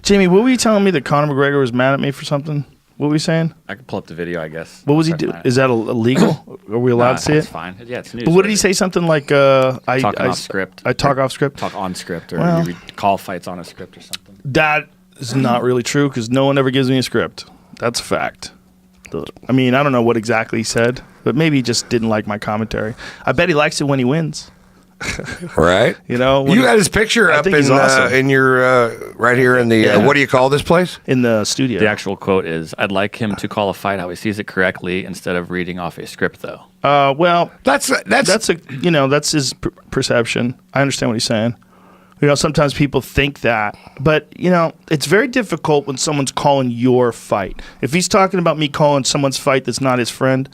Jamie, what were you telling me that Conor McGregor was mad at me for something? What were you saying? I can pull up the video, I guess. What was he doing? Is that illegal? Are we allowed to see it? It's fine. Yeah, it's news. But what did he say? Something like, Talking off script. I talk off script? Talk on script, or you call fights on a script or something. That is not really true because no one ever gives me a script. That's a fact. I mean, I don't know what exactly he said, but maybe he just didn't like my commentary. I bet he likes it when he wins. Right. You know, you got his picture up in your right here in the what do you call this place? In the studio. The actual quote is, "I'd like him to call a fight how he sees it correctly instead of reading off a script, though." Well, that's that's his perception. I understand what he's saying. You know, sometimes people think that, but you know, it's very difficult when someone's calling your fight. If he's talking about me calling someone's fight that's not his friend,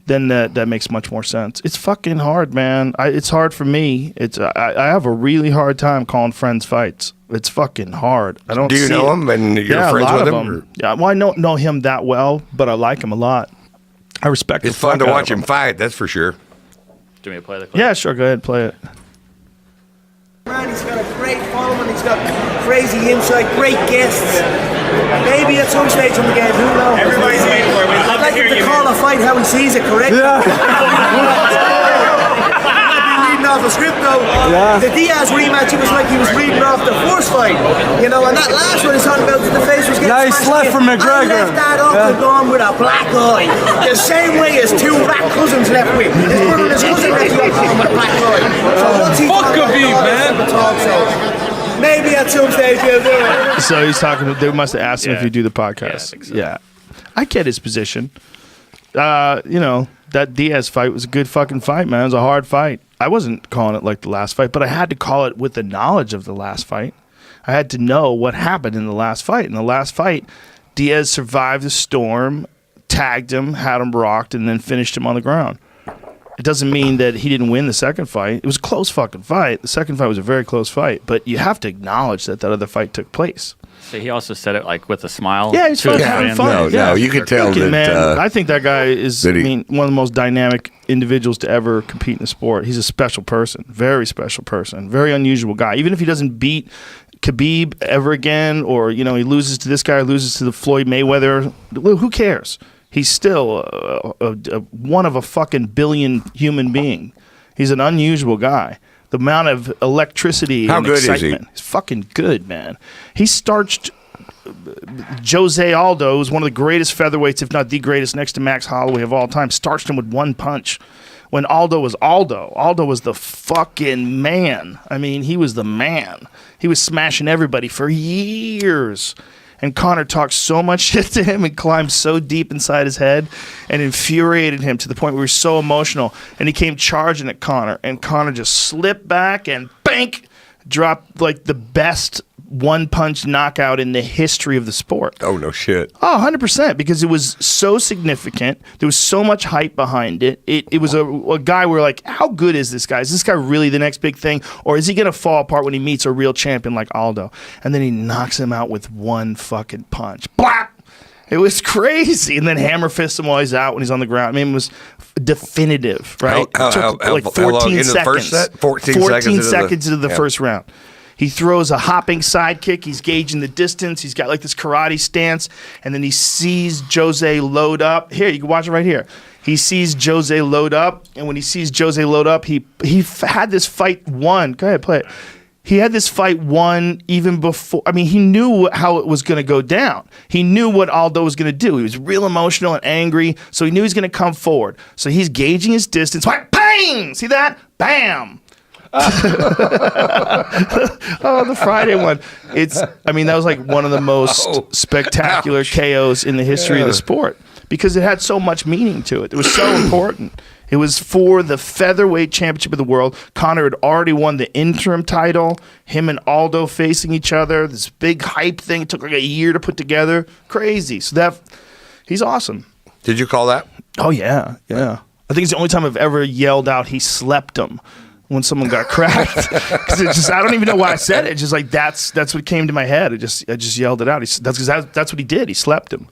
then that makes much more sense. It's fucking hard, man. It's hard for me. I have a really hard time calling friends fights. It's fucking hard. I don't. Do you know him and you're friends with him? Yeah, well, I don't know him that well, but I like him a lot. I respect him. It's fun to watch him fight, that's for sure. Do you want me to play the clip? Yeah, sure. Go ahead, play it. Man, he's got a great following, he's got crazy insight, great guests. Maybe at some stage in the game, who knows? Everybody's waiting for it. We'd love I'd like him to call a fight how he sees it, correct? Yeah. Reading off a script though. Yeah. The Diaz rematch, it was like he was reading off the first fight. You know, and that last one is talking about the face was getting nice left from McGregor. I left that octagon with a black eye. The same way as two black cousins left with. His brother and his cousin left the octagon with a black eye. So once he fuck Khabib, man. Maybe at some stage he'll do it. So he's talking. They must have asked him if you do the podcast. Yeah, I think so. Yeah, I get his position. You know, that Diaz fight was a good fucking fight, man. It was a hard fight. I wasn't calling it like the last fight, but I had to call it with the knowledge of the last fight. I had to know what happened in the last fight. In the last fight, Diaz survived the storm, tagged him, had him rocked, and then finished him on the ground. It doesn't mean that he didn't win the second fight. It was a close fucking fight. The second fight was a very close fight, but you have to acknowledge that other fight took place. So he also said it like with a smile. Yeah, he's fucking having fun. No, you could tell that. Man, I think that guy is one of the most dynamic individuals to ever compete in the sport. He's a special person, very special person, very unusual guy. Even if he doesn't beat Khabib ever again, or you know he loses to this guy, loses to the Floyd Mayweather, who cares? He's still one of a fucking billion human being. He's an unusual guy. The amount of electricity and excitement is fucking good, man. He starched Jose Aldo, who's one of the greatest featherweights, if not the greatest, next to Max Holloway of all time. Starched him with one punch. When Aldo was the fucking man. I mean, he was the man. He was smashing everybody for years. And Conor talked so much shit to him and climbed so deep inside his head and infuriated him to the point where he was so emotional. And he came charging at Conor, and Conor just slipped back and bank, dropped like the best one-punch knockout in the history of the sport. Oh, no shit. Oh, 100%, because it was so significant. There was so much hype behind it. It was a guy where like, how good is this guy? Is this guy really the next big thing? Or is he going to fall apart when he meets a real champion like Aldo? And then he knocks him out with one fucking punch. Blap! It was crazy. And then hammer fists him while he's out when he's on the ground. I mean, it was definitive, right? How like 14 seconds. The first set? 14 seconds into the first round. He throws a hopping sidekick. He's gauging the distance. He's got like this karate stance. And then he sees Jose load up. Here, you can watch it right here. He sees Jose load up. And when he sees Jose load up, he had this fight won. Go ahead, play it. He had this fight won even before. I mean, he knew how it was going to go down. He knew what Aldo was going to do. He was real emotional and angry. So he knew he was going to come forward. So he's gauging his distance. Bang! See that? Bam! Oh, the Friday one. I mean, that was like one of the most spectacular KOs in the history of the sport because it had so much meaning to it. It was so important. It was for the featherweight championship of the world. Conor had already won the interim title. Him and Aldo facing each other. This big hype thing. It took like a year to put together. Crazy. So he's awesome. Did you call that? Oh, yeah. Yeah. I think it's the only time I've ever yelled out, he slept him. When someone got cracked, because it just—I don't even know why I said it. It's just like that's what came to my head. I just yelled it out. That's what he did. He slept him.